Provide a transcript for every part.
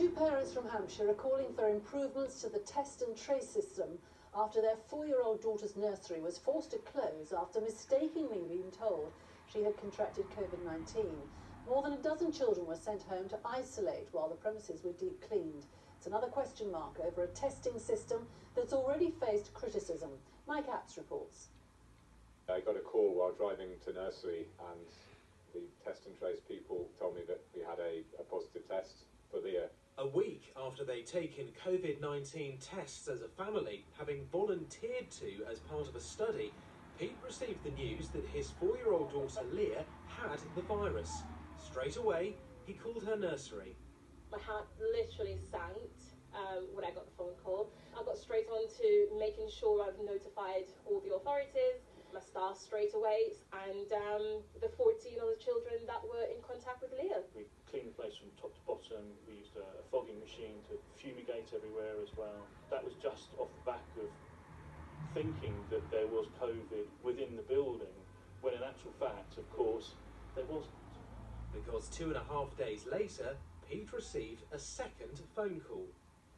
Two parents from Hampshire are calling for improvements to the test and trace system after their 4-year-old daughter's nursery was forced to close after mistakenly being told she had contracted COVID-19. More than a dozen children were sent home to isolate while the premises were deep cleaned. It's another question mark over a testing system that's already faced criticism. Mike Apps reports. I got a call while driving to nursery, and the test and trace people told me that we had a positive test for Leah. A week after they'd taken COVID-19 tests as a family, having volunteered to as part of a study, Pete received the news that his 4-year-old daughter Leah had the virus. Straight away, he called her nursery. My heart literally sank when I got the phone call. I got straight on to making sure I've notified all the authorities, my staff straight away, and the 14 other children that were in contact with Leah. We cleaned the place from top to bottom. We used a fogging machine to fumigate everywhere as well. That was just off the back of thinking that there was COVID within the building, when in actual fact, of course, there wasn't. Because 2.5 days later, Pete received a second phone call.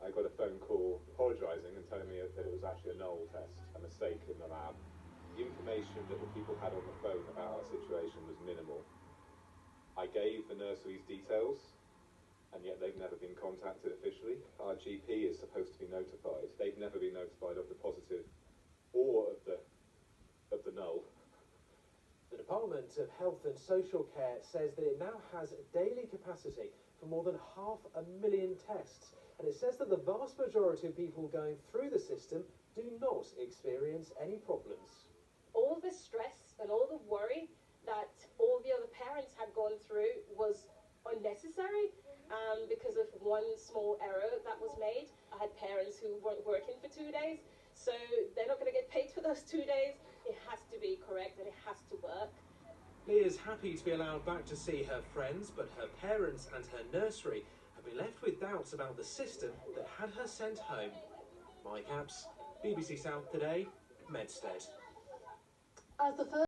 I got a phone call apologising and telling me that it was actually a null test, a mistake in the lab. The information that the people had on the phone about our situation was minimal. I gave the nursery's details, and yet they've never been contacted officially. Our GP is supposed to be notified. They've never been notified of the positive or of the null. The Department of Health and Social Care says that it now has a daily capacity for more than 500,000 tests, and it says that the vast majority of people going through the system do not experience any problems. All the stress and all the worry that all the other parents had gone through was unnecessary because of one small error that was made. I had parents who weren't working for 2 days, so they're not going to get paid for those 2 days. It has to be correct and it has to work. Leah's happy to be allowed back to see her friends, but her parents and her nursery have been left with doubts about the system that had her sent home. Mike Apps, BBC South Today, Medstead. As the first